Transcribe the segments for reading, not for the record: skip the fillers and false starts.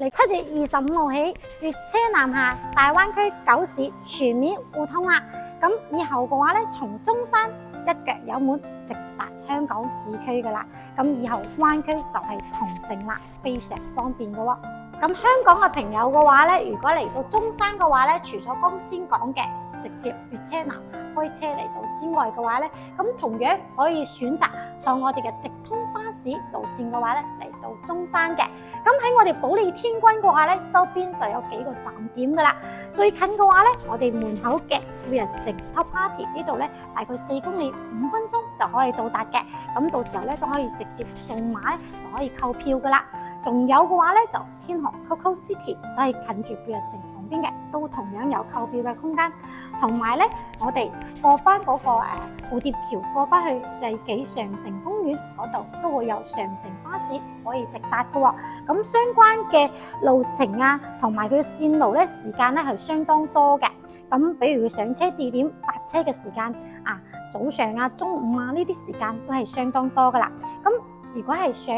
嚟7月25號起，粵車南下大灣區9市全面互通啦。咁以後嘅話咧，從中山一腳油門直達香港市區噶啦。咁以後灣區就係同城啦，非常方便嘅喎。咁香港嘅朋友嘅話咧，如果嚟到中山嘅話咧，除咗剛先講嘅直接粵車南下開車嚟到之外嘅話咧，咁同樣可以選擇坐我哋嘅直通巴士路線嘅話咧，嚟到中山嘅。咁喺我哋保利天軍嘅話咧，周邊就有幾個站點噶啦。最近嘅話咧，我哋門口嘅富日城 Top Party 呢度咧，大概4公里5分鐘就可以到達嘅。咁到時候咧都可以直接掃碼咧就可以購票噶啦。仲有嘅話咧，就天河 Coco City 都係近住富日城旁邊嘅，都同樣有購票嘅空間。同埋咧，我哋過翻嗰個蝴蝶橋，過翻去世紀上城公園嗰度，都會有上城巴士可以直達嘅喎。咁相關嘅路程啊，同埋佢嘅線路咧，時間咧係相當多嘅。咁比如佢上車地點、發車嘅時間啊，早上啊、中午啊呢啲時間都係相當多噶啦。咁如果係想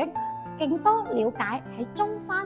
更多了解喺中山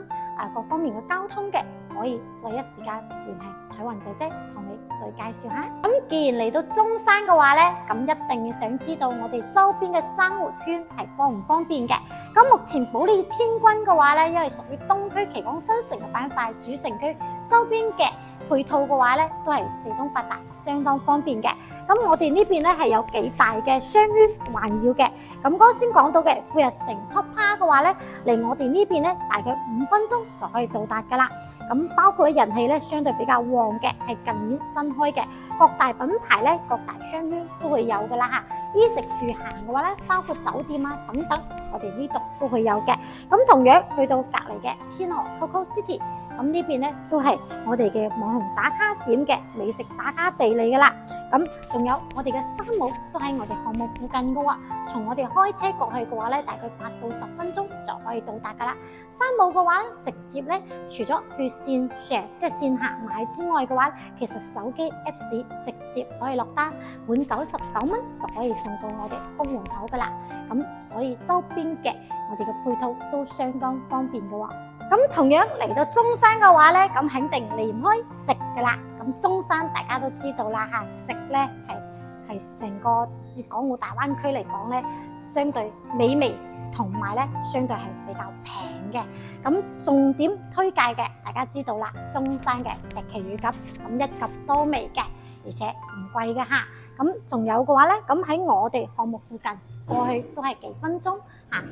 各方面嘅交通嘅，可以再一時間聯繫彩雲姐姐同你再介紹下。咁既然嚟到中山嘅話咧，咁一定要想知道我哋周邊嘅生活圈係方唔方便嘅。咁目前保利天軍嘅話咧，因為屬於東區奇港新城嘅板塊主城區，周邊嘅配套嘅話咧，都係四通八達，相當方便嘅。咁我哋呢邊咧係有幾大嘅商圈環繞嘅。咁剛先講到嘅富日城 Top Park 嘅話咧，嚟我哋呢邊咧大概5分鐘就可以到達噶啦。咁包括人氣咧相對比較旺嘅，係近年新開嘅各大品牌咧，各大商圈都會有噶啦嚇。衣食住行嘅話咧，包括酒店啊等等，我哋呢度都會有嘅。咁同樣去到隔離嘅天河 Coco City。咁呢邊咧都係我哋嘅網紅打卡點嘅美食打卡地嚟噶啦。咁仲有我哋嘅山姆都喺我哋項目附近嘅喎。從我哋開車過去嘅話咧，大概8到10分鐘就可以到達噶啦。山姆嘅話咧，直接咧除咗去線上即係線下買之外嘅話，其實手機 Apps 直接可以落單，滿99蚊就可以送到我哋屋門口噶啦。咁所以周邊嘅我哋嘅配套都相當方便嘅喎。咁同樣嚟到中山嘅話咧，咁肯定離唔開食噶啦。咁中山大家都知道啦嚇，食咧係成個粵港澳大灣區嚟講咧，相對美味同埋咧相對係比較平嘅。咁重點推介嘅大家知道啦，中山嘅石岐乳鴿，咁一鴿多味嘅，而且唔貴嘅嚇。咁仲有嘅話咧，咁喺我哋項目附近過去都係幾分鐘。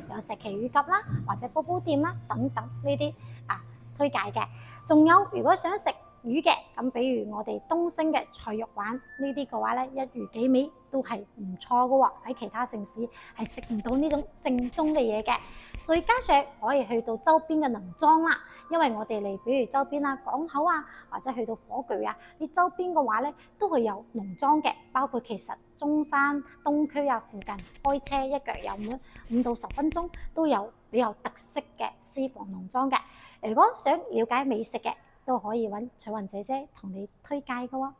有石岐乳鴿啦，或者煲煲店啦等等呢啲推介嘅。仲有如果想食魚嘅，咁比如我哋東星嘅菜肉丸呢啲嘅話咧，一魚幾味都係唔錯嘅喎。喺其他城市係食唔到呢種正宗嘅嘢嘅。再加上可以去到周邊嘅農莊啦，因為我哋嚟比如周邊啊港口啊，或者去到火炬啊，呢周邊嘅話咧都會有農莊嘅，包括其實中山東區啊附近開車一腳油門5到10分鐘都有比較特色嘅私房農莊嘅。如果想了解美食嘅，都可以揾彩雲姐姐同你推介嘅喎。